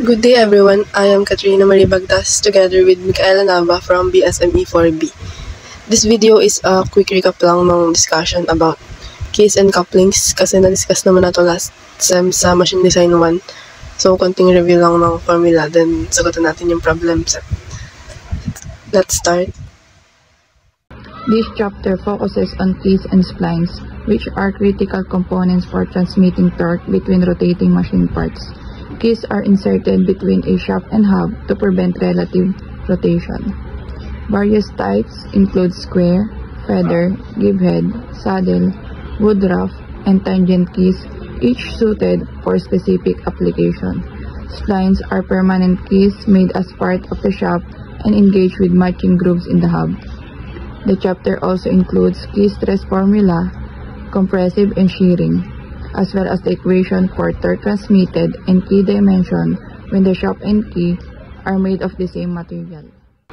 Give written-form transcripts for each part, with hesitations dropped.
Good day everyone, I am Katrina Marie Bagtas together with Micaela Nava from BSME 4B. This video is a quick recap lang ng discussion about keys and couplings kasi na-discuss naman na to last sem sa Machine Design 1. So, konting review lang ng formula, then sagutin natin yung problem set. Let's start. This chapter focuses on keys and splines, which are critical components for transmitting torque between rotating machine parts. Keys are inserted between a shaft and hub to prevent relative rotation. Various types include square, feather, givehead, saddle, woodruff, and tangent keys, each suited for specific application. Splines are permanent keys made as part of the shaft and engaged with matching grooves in the hub. The chapter also includes key stress formula, compressive and shearing, as well as the equation for torque transmitted and key dimension when the shaft and key are made of the same material.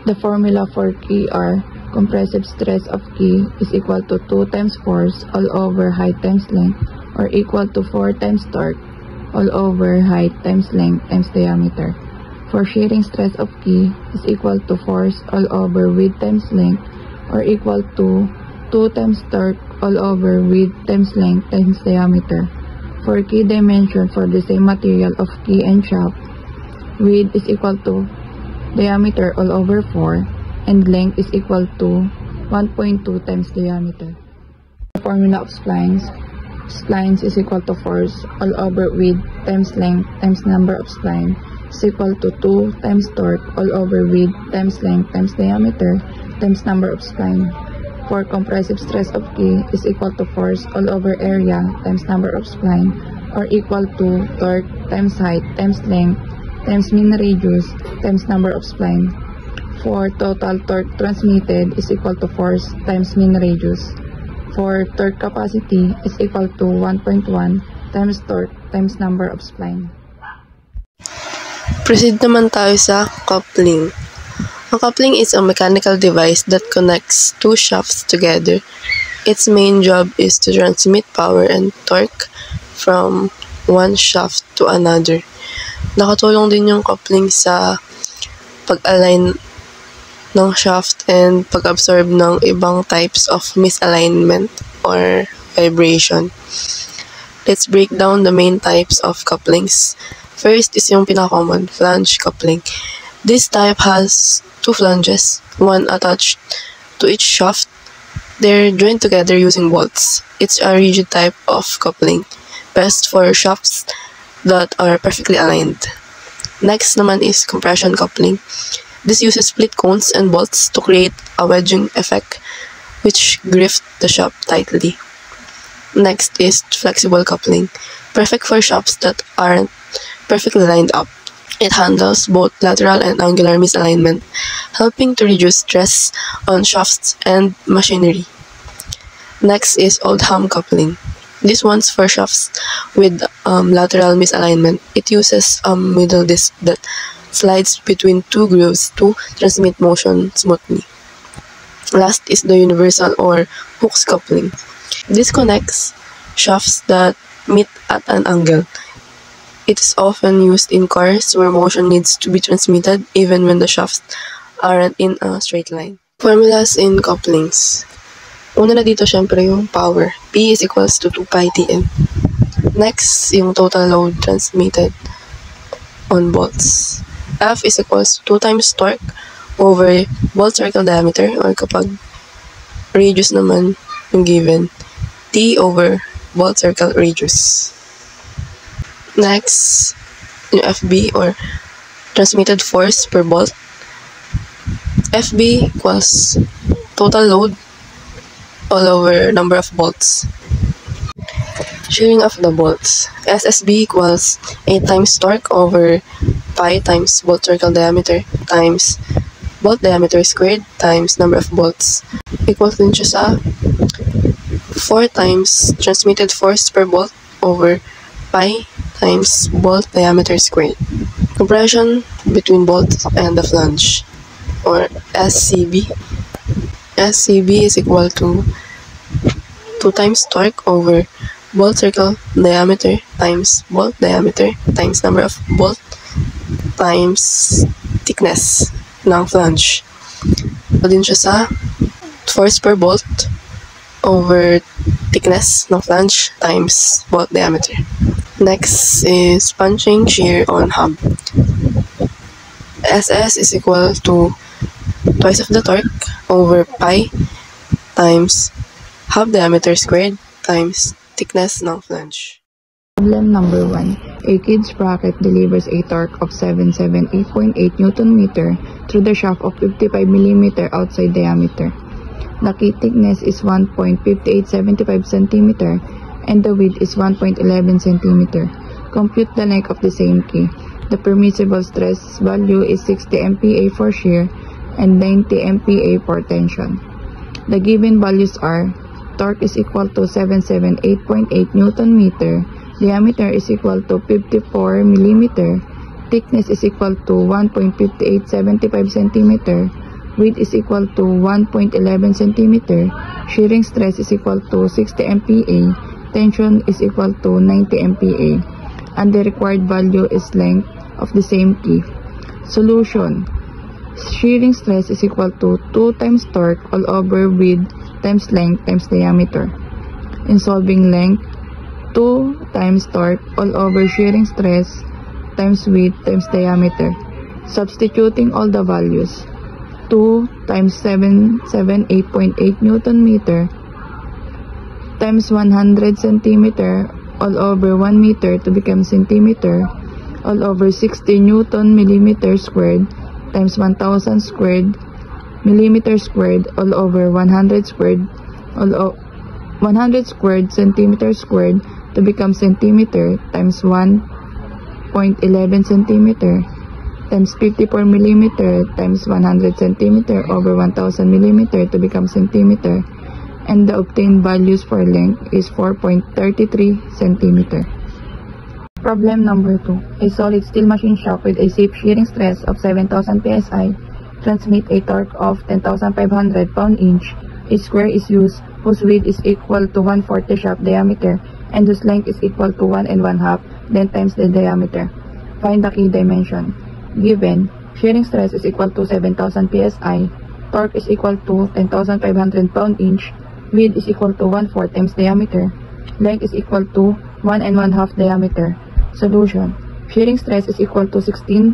The formula for key are compressive stress of key is equal to 2 times force all over height times length, or equal to 4 times torque all over height times length times diameter. For shearing stress of key is equal to force all over width times length, or equal to 2 times torque all over width times length times diameter. For key dimension for the same material of key and shaft, width is equal to diameter all over 4 and length is equal to 1.2 times diameter. The formula of splines. Splines is equal to force all over width times length times number of spline is equal to 2 times torque all over width times length times diameter times number of spline. For compressive stress of key is equal to force all over area times number of spline, or equal to torque times height times length times mean radius times number of spline. For total torque transmitted is equal to force times mean radius. For torque capacity is equal to 1.1 times torque times number of spline. Proceed naman tayo sa coupling. A coupling is a mechanical device that connects two shafts together. Its main job is to transmit power and torque from one shaft to another. Nakatulong din yung coupling sa pag-align ng shaft and pag-absorb ng ibang types of misalignment or vibration. Let's break down the main types of couplings. First is yung pinaka-common, flange coupling. This type has two flanges, one attached to each shaft. They're joined together using bolts. It's a rigid type of coupling, best for shafts that are perfectly aligned. Next naman is compression coupling. This uses split cones and bolts to create a wedging effect which grip the shaft tightly. Next is flexible coupling, perfect for shafts that aren't perfectly lined up. It handles both lateral and angular misalignment, helping to reduce stress on shafts and machinery. Next is Oldham coupling. This one's for shafts with lateral misalignment. It uses a middle disc that slides between two grooves to transmit motion smoothly. Last is the universal or hooks coupling. This connects shafts that meet at an angle. It is often used in cars where motion needs to be transmitted even when the shafts aren't in a straight line. Formulas in couplings. Una na dito syempre yung power. P is equals to 2 pi Tm. Next, yung total load transmitted on bolts. F is equals to 2 times torque over bolt circle diameter, or kapag radius naman yung given, T over bolt circle radius. Next, yung FB or transmitted force per bolt. FB equals total load all over number of bolts. Shearing of the bolts. SSB equals 8 times torque over pi times bolt circle diameter times bolt diameter squared times number of bolts. Equals din siya sa 4 times transmitted force per bolt over pi times bolt diameter squared. Compression between bolt and the flange, or SCB. SCB is equal to 2 times torque over bolt circle diameter times bolt diameter times number of bolt times thickness ng flange. So din siya sa force per bolt over thickness ng flange times bolt diameter. Next is punching shear on hub. SS is equal to twice of the torque over pi times hub diameter squared times thickness ng flange. Problem number 1. A kid sprocket delivers a torque of 778.8 Nm through the shaft of 55 mm outside diameter. The key thickness is 1.5875 cm and the width is 1.11 cm. Compute the length of the same key. The permissible stress value is 60 MPa for shear and 90 MPa for tension. The given values are: torque is equal to 778.8 Nm, diameter is equal to 54 mm, thickness is equal to 1.5875 cm, width is equal to 1.11 cm, shearing stress is equal to 60 MPa, tension is equal to 90 MPa, and the required value is length of the same key. Solution: shearing stress is equal to 2 times torque all over width times length times diameter. In solving length, 2 times torque all over shearing stress times width times diameter. Substituting all the values, 2 times 778.8 Nm times 100 cm all over 1 meter to become centimeter all over 60 Newton millimeter squared times 1000 squared millimeter squared all over 100 squared 100 squared centimeter squared to become centimeter times 1.11 centimeter times 54 millimeter times 100 centimeter over 1000 millimeter to become centimeter, and the obtained values for length is 4.33 centimeter. Problem number 2. A solid steel machine shop with a safe shearing stress of 7,000 psi transmit a torque of 10,500 pound-inch. A square is used whose width is equal to 1/4 the shaft diameter and whose length is equal to 1 1/2 then times the diameter. Find the key dimension. Given, shearing stress is equal to 7,000 psi, torque is equal to 10,500 pound-inch, width is equal to 1/4 times diameter, length is equal to 1 1/2 diameter. Solution: shearing stress is equal to 16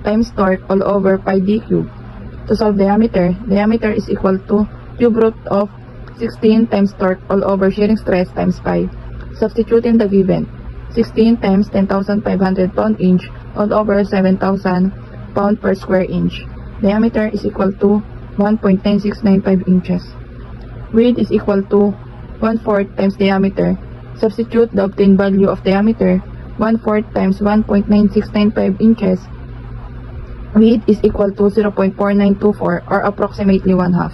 times torque all over pi d cube. To solve diameter, diameter is equal to cube root of 16 times torque all over shearing stress times pi. Substituting the given, 16 times 10,500 pound-inch all over 7,000 pound per square inch. Diameter is equal to 1.9695 inches. Width is equal to 1/4 times diameter. Substitute the obtained value of diameter, 1/4 times 1.9695 inches. Width is equal to 0.4924 or approximately 1/2.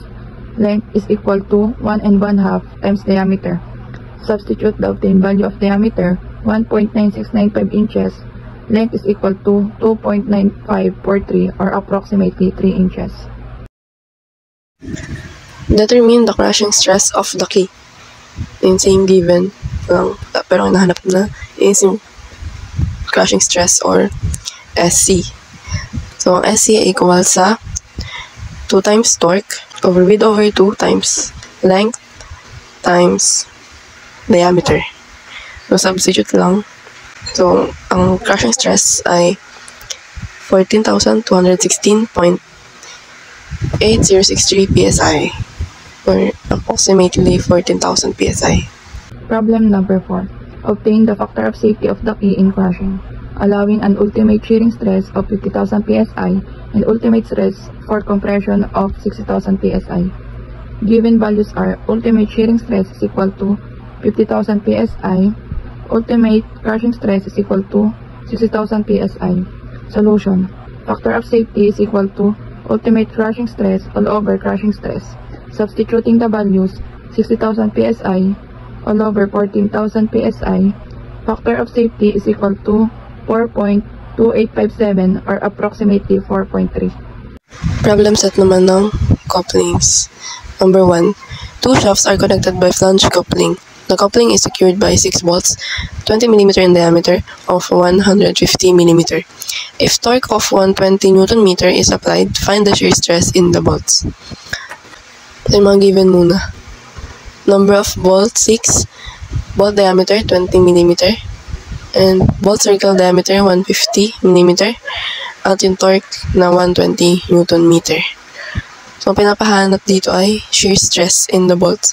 Length is equal to 1 1/2 times diameter. Substitute the obtained value of diameter, 1.9695 inches. Length is equal to 2.9543 or approximately 3 inches. Determine the crushing stress of the key. Yung same given lang, pero ang nahanap na is yung crushing stress or SC. So, ang SC ay equal sa 2 times torque over width over 2 times length times diameter. So, substitute lang. So, ang crushing stress ay 14,216.8063 psi or approximately 14,000 psi. Problem number 4. Obtain the factor of safety of the key in crushing, allowing an ultimate shearing stress of 50,000 psi and ultimate stress for compression of 60,000 psi. Given values are: ultimate shearing stress is equal to 50,000 psi, ultimate crushing stress is equal to 60,000 psi. Solution: factor of safety is equal to ultimate crushing stress all over crushing stress. Substituting the values, 60,000 psi all over 14,000 psi, factor of safety is equal to 4.2857 or approximately 4.3. Problem set naman ng couplings. Number 1. Two shafts are connected by flange coupling. The coupling is secured by 6 bolts, 20 mm in diameter of 150 mm. If torque of 120 Nm is applied, find the shear stress in the bolts. So, yung mga given muna. Number of bolts, 6. Bolt diameter, 20 mm. And bolt circle diameter, 150 mm. At yung torque na 120 Nm. So, ang pinapahanap dito ay shear stress in the bolts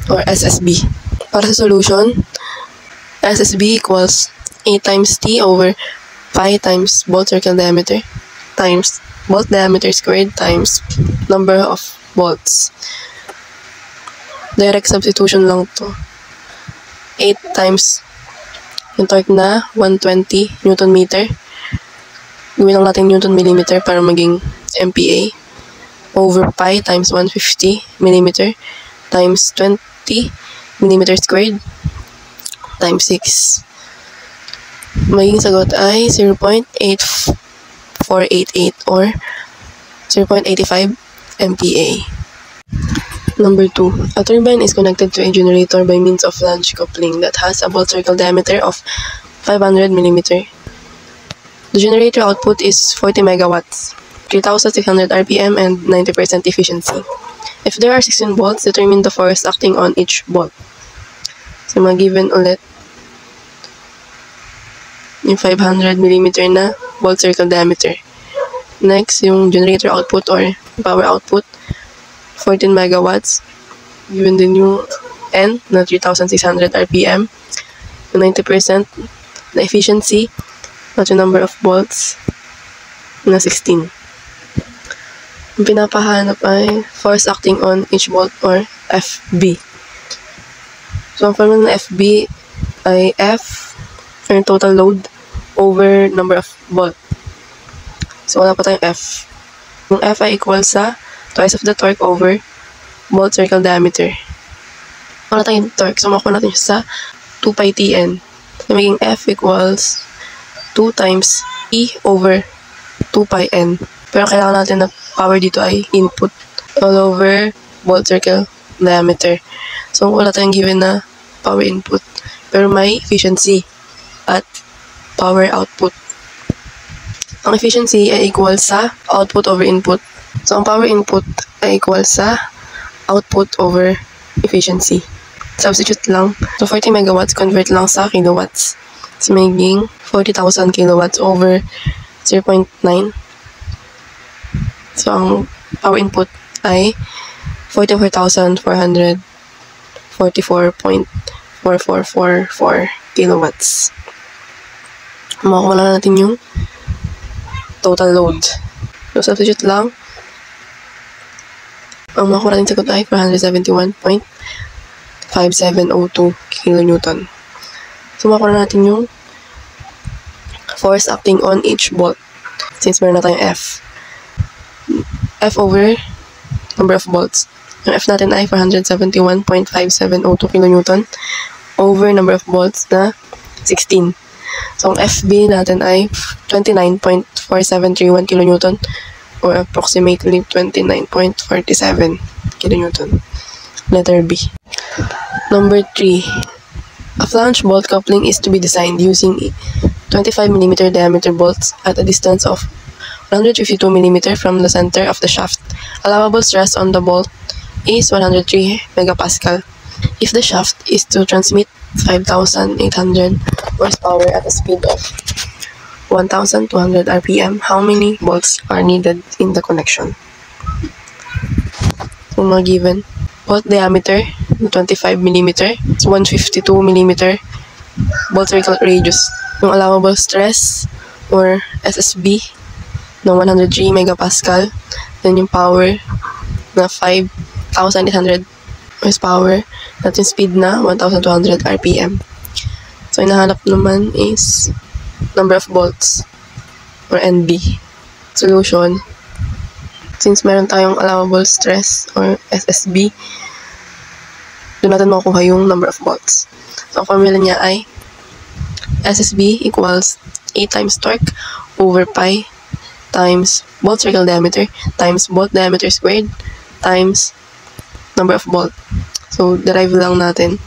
or SSB. Para sa solution, SSB equals A times T over pi times bolt circle diameter times bolt diameter squared times number of bolts. Direct substitution lang to. 8 times yung torque na 120 Newton meter. Gawin lang natin Newton millimeter para maging MPa over pi times 150 millimeter times 20 millimeter squared times 6. Magiging sagot ay 0.8488 or 0.85 MPa. Number 2. A turbine is connected to a generator by means of flange coupling that has a bolt circle diameter of 500 mm. The generator output is 40 megawatts, 3,600 RPM, and 90% efficiency. If there are 16 bolts, determine the force acting on each bolt. So, mag-given ulit yung 500 mm na bolt circle diameter. Next, yung generator output or power output, 14 megawatts. Given din yung N na 3,600 RPM. Yung 90% na efficiency at yung number of bolts na 16. Yung pinapahanap ay force acting on each bolt or FB. So, ang formula ng FB ay F or total load over number of bolt. So, wala pa tayong F. Yung F ay equal sa twice of the torque over bolt circle diameter. Wala tayong torque. So, makuha natin siya sa 2 pi Tn. So, maging F equals 2 times E over 2 pi N. Pero kailangan natin na power dito ay input all over bolt circle diameter. So, wala tayong given na power input. Pero may efficiency at power output. Ang efficiency ay equal sa output over input. So, ang power input ay equal sa output over efficiency. Substitute lang. So, 40 megawatts convert lang sa kilowatts. So, magiging 40,000 kilowatts over 0.9. So, ang power input ay 44,444.4444 kilowatts. Makuha na natin yung total load. So, substitute lang. Ang makuha natin sagot ay 471.5702 kilonewton. So, makuha na natin yung force acting on each bolt. Since meron na tayong F. F over number of bolts. Yung F natin ay 471.5702 kilonewton over number of bolts na 16. So, ang FB natin ay 29.4731 kilonewton or approximately 29.47 kilonewton. Letter B. Number 3. A flange bolt coupling is to be designed using 25 mm diameter bolts at a distance of 152 mm from the center of the shaft. Allowable stress on the bolt is 103 megapascal. If the shaft is to transmit 5,800 horsepower at a speed of 1,200 RPM, how many bolts are needed in the connection? So, mga given. Bolt diameter, 25 mm, 152 mm, bolt circle radius. Yung allowable stress, or SSB, na 103 megapascal. Then yung power, na 5,800 horsepower. At yung speed na 1,200 RPM. So, hinahanap naman is number of bolts, or NB. Solution, since meron tayong allowable stress, or SSB, doon natin makukuha yung number of bolts. So, ang formula niya ay SSB equals A times torque over pi times bolt circle diameter times bolt diameter squared times number of bolt. So, derive lang natin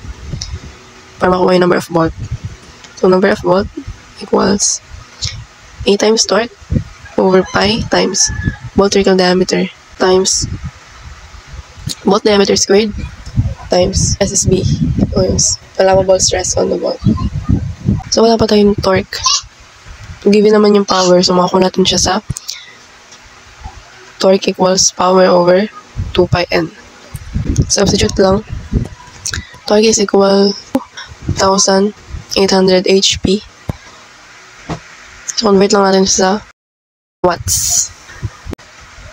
para makuha yung number of volt. So, number of volt equals A times torque over pi times bolt circle diameter times bolt diameter squared times SSB, o yung allowable stress on the bolt. So, wala pa tayong torque. Given naman yung power, so makakuha natin siya sa torque equals power over 2 pi n. Substitute lang. Torque is equal 1,800 HP. So, convert lang natin sa watts.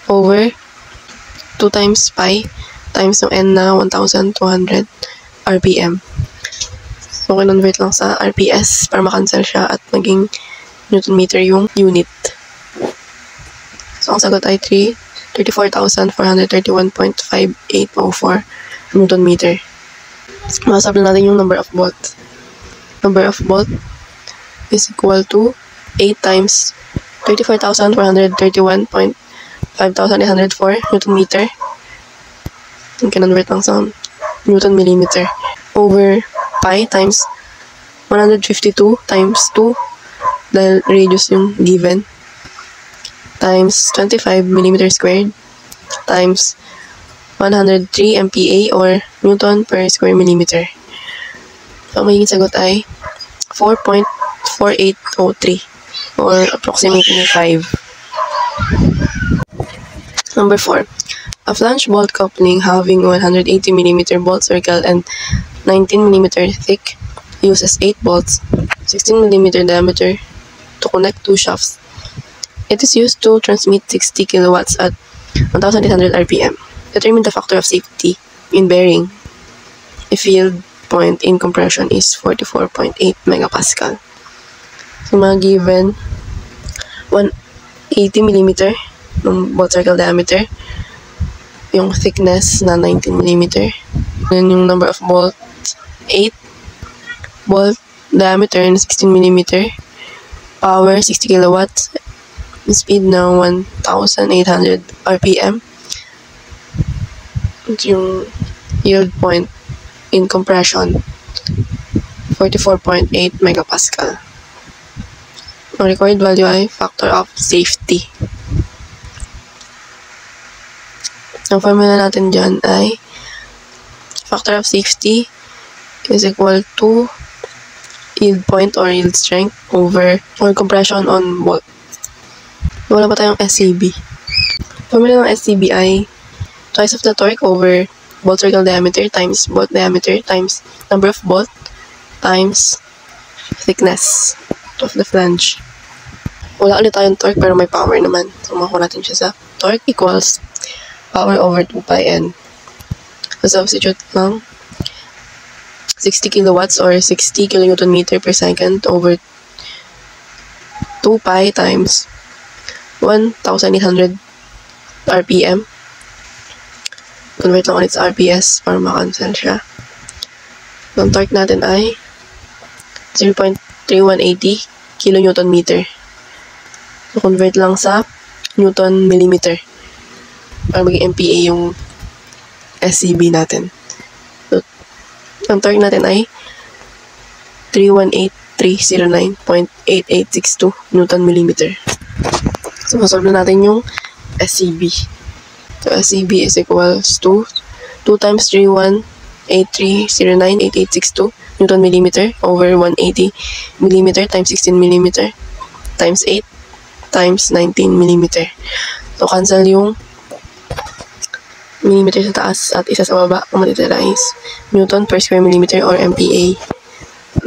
Over 2 times pi times yung n na 1,200 RPM. So, convert lang sa RPS para makancel siya at maging Newton meter yung unit. So, ang sagot ay 34,431.5804 Newton meter. Masab na natin yung number of volt. Number of volt is equal to 8 times 34,431.5804 Newton meter. And convert lang sa Newton millimeter. Over pi times 152 times 2 dahil radius yung given times 25 millimeter squared times 103 MPa or Newton per square millimeter. So, ang magiging sagot ay 4.4803 or approximately 5. Number 4. A flange bolt coupling having 180 mm bolt circle and 19 mm thick uses 8 bolts, 16 mm diameter to connect 2 shafts. It is used to transmit 60 kilowatts at 1,800 RPM. Determine the factor of safety in bearing. The field point in compression is 44.8 megapascal. So, mga given 180 mm ng bolt circle diameter, yung thickness na 19 mm, then yung number of bolt 8, bolt diameter na 16 mm, power 60 kilowatts, speed na 1,800 RPM, at yung yield point in compression 44.8 megapascal. Ang required value ay factor of safety. Ang formula natin dyan ay factor of safety is equal to yield point or yield strength over or compression on bolt. Wala pa tayong SCB. Formula ng SCB ay twice of the torque over bolt circle diameter times bolt diameter times number of bolt times thickness of the flange. Wala ulit tayong torque pero may power naman. So, makuha natin siya sa torque equals power over 2 pi n. So, substitute lang 60 kilowatts or 60 kilonewton meter per second over 2 pi times 1,800 RPM. Convert lang ulit sa RPS para makancel siya. Ang torque natin ay 0.3180 kilonewton meter. So, convert lang sa Newton millimeter para maging MPa yung SCB natin. So, ang torque natin ay 318,309.8862 Newton millimeter. So, masolve na natin yung SCB. So, SCB is equals to 2 times 318,309.8862 Newton millimeter over 180 millimeter times 16 millimeter times 8 times 19 millimeter. So, cancel yung millimeter sa taas at isa sa baba. Ang matitira is Newton per square millimeter or MPa.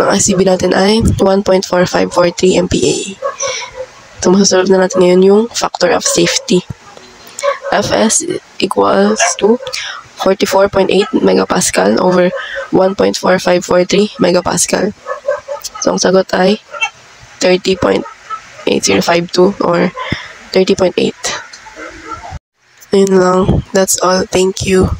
Ang SCB natin ay 1.4543 MPa. So, masasolve na natin ngayon yung factor of safety. Fs equals to 44.8 megapascal over 1.4543 megapascal. So, ang sagot ay 30.8052 or 30.8. Ayun lang. That's all. Thank you.